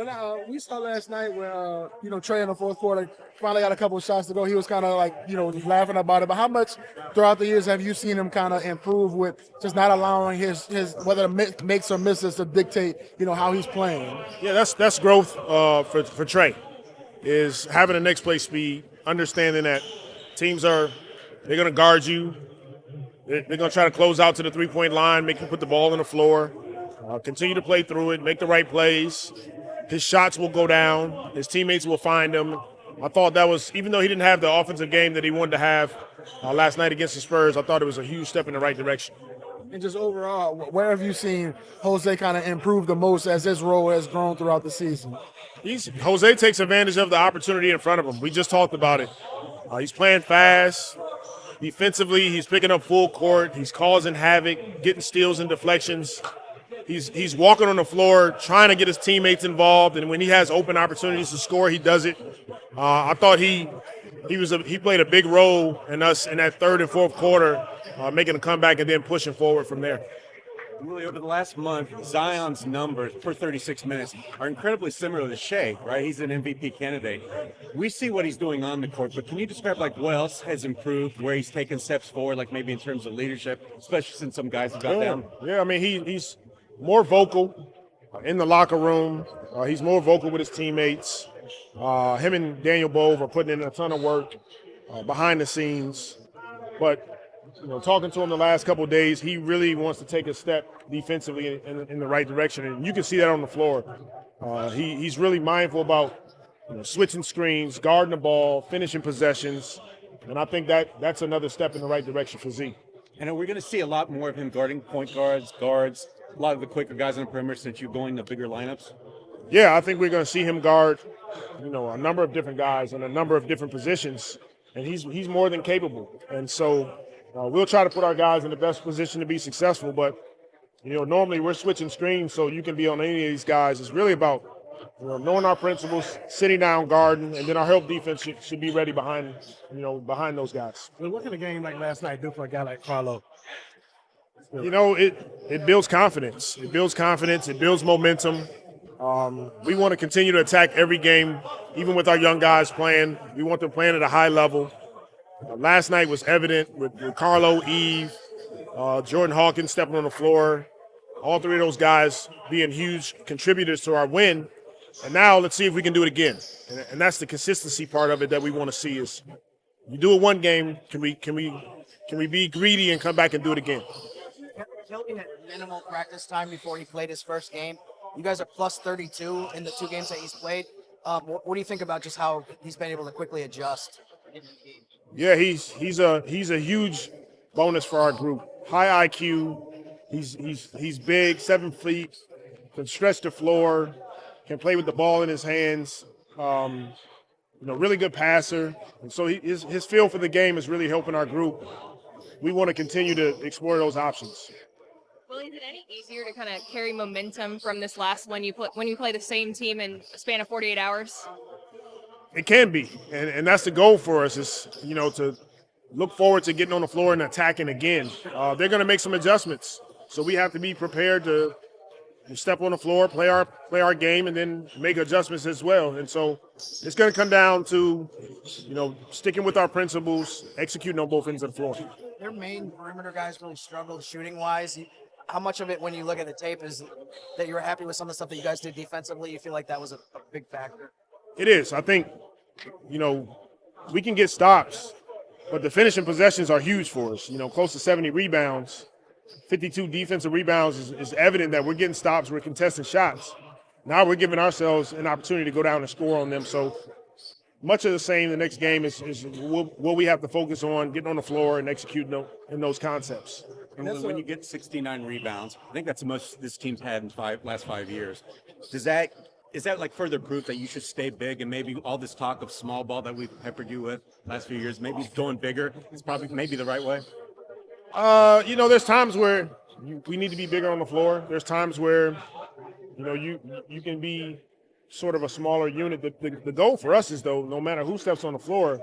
But we saw last night where, Trey in the fourth quarter finally got a couple of shots to go. He was kind of like, laughing about it. But how much throughout the years have you seen him kind of improve with just not allowing his whether it makes or misses to dictate, how he's playing? Yeah, that's growth for Trey, is having the next play speed, understanding that teams they're going to guard you. They're going to try to close out to the three-point line, make you put the ball on the floor, continue to play through it, make the right plays. His shots will go down. His teammates will find him. I thought that was, even though he didn't have the offensive game that he wanted to have last night against the Spurs, I thought it was a huge step in the right direction. And just overall, where have you seen Jose kind of improve the most as his role has grown throughout the season? Jose takes advantage of the opportunity in front of him. We just talked about it. He's playing fast. Defensively, he's picking up full court. He's causing havoc, getting steals and deflections. He's walking on the floor, trying to get his teammates involved, and when he has open opportunities to score, he does it. I thought he played a big role in us in that third and fourth quarter, making a comeback and then pushing forward from there. Really, over the last month, Zion's numbers per 36 minutes are incredibly similar to Shea, right? He's an MVP candidate. We see what he's doing on the court, but can you describe what else has improved, where he's taken steps forward, like maybe in terms of leadership, especially since some guys have got down? Yeah, I mean, he's more vocal in the locker room. He's more vocal with his teammates. Him and Daniel Bove are putting in a ton of work behind the scenes. But, talking to him the last couple of days, he really wants to take a step defensively in the right direction. And you can see that on the floor. He's really mindful about switching screens, guarding the ball, finishing possessions. And I think that's another step in the right direction for Z. And we're going to see a lot more of him guarding point guards, a lot of the quicker guys on the perimeter since you're going to bigger lineups? Yeah, I think we're going to see him guard, a number of different guys in a number of different positions, and he's more than capable. And so we'll try to put our guys in the best position to be successful, but, normally we're switching screens so you can be on any of these guys. It's really about, knowing our principles, sitting down, guarding, and then our help defense should be ready behind those guys. Well, what can a game like last night do for a guy like Karlo? It builds confidence. It builds confidence. It builds momentum. We want to continue to attack every game, even with our young guys playing. We want them playing at a high level. Last night was evident with Karlo, Yves, Jordan Hawkins stepping on the floor. All three of those guys being huge contributors to our win. And now let's see if we can do it again. And that's the consistency part of it that we want to see is you do it one game, can we be greedy and come back and do it again? Kelvin had minimal practice time before he played his first game. You guys are plus 32 in the two games that he's played. What do you think about just how he's been able to quickly adjust? Yeah, he's a huge bonus for our group. High IQ. He's big, 7 feet, can stretch the floor, can play with the ball in his hands. Really good passer. And so his feel for the game is really helping our group. We want to continue to explore those options. Well, is it any easier to kind of carry momentum from this last when you play the same team in a span of 48 hours? It can be, and that's the goal for us is, to look forward to getting on the floor and attacking again. They're going to make some adjustments, so we have to be prepared to step on the floor, play our game, and then make adjustments as well. And so it's going to come down to, sticking with our principles, executing on both ends of the floor. Their main perimeter guys really struggled shooting-wise. How much of it, when you look at the tape, is that you were happy with some of the stuff that you guys did defensively? You feel like that was a big factor? It is. I think, we can get stops, but the finishing possessions are huge for us. Close to 70 rebounds, 52 defensive rebounds is evident that we're getting stops, we're contesting shots. Now we're giving ourselves an opportunity to go down and score on them. So much of the same the next game is what we have to focus on, getting on the floor and executing in those concepts. And when you get 69 rebounds, I think that's the most this team's had in last 5 years. Is that like further proof that you should stay big and maybe all this talk of small ball that we've peppered you with last few years, maybe going bigger is probably maybe the right way? There's times where we need to be bigger on the floor. There's times where, you can be sort of a smaller unit. The goal for us is, though, no matter who steps on the floor,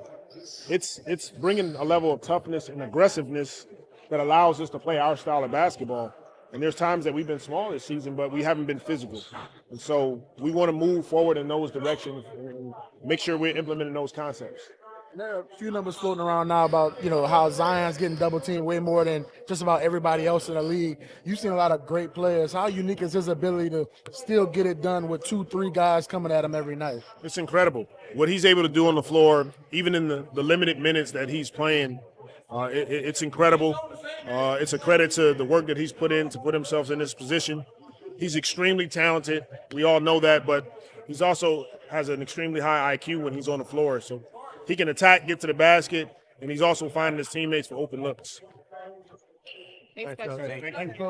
it's bringing a level of toughness and aggressiveness that allows us to play our style of basketball. And there's times that we've been small this season, but we haven't been physical. And so we want to move forward in those directions and make sure we're implementing those concepts. There are a few numbers floating around now about, how Zion's getting double teamed way more than just about everybody else in the league. You've seen a lot of great players. How unique is his ability to still get it done with 2-3 guys coming at him every night? It's incredible. What he's able to do on the floor, even in the limited minutes that he's playing, it's incredible. It's a credit to the work that he's put in to put himself in this position. He's extremely talented. We all know that, but he's also has an extremely high IQ when he's on the floor. So he can attack, get to the basket, and he's also finding his teammates for open looks. Thanks, guys. Thank you.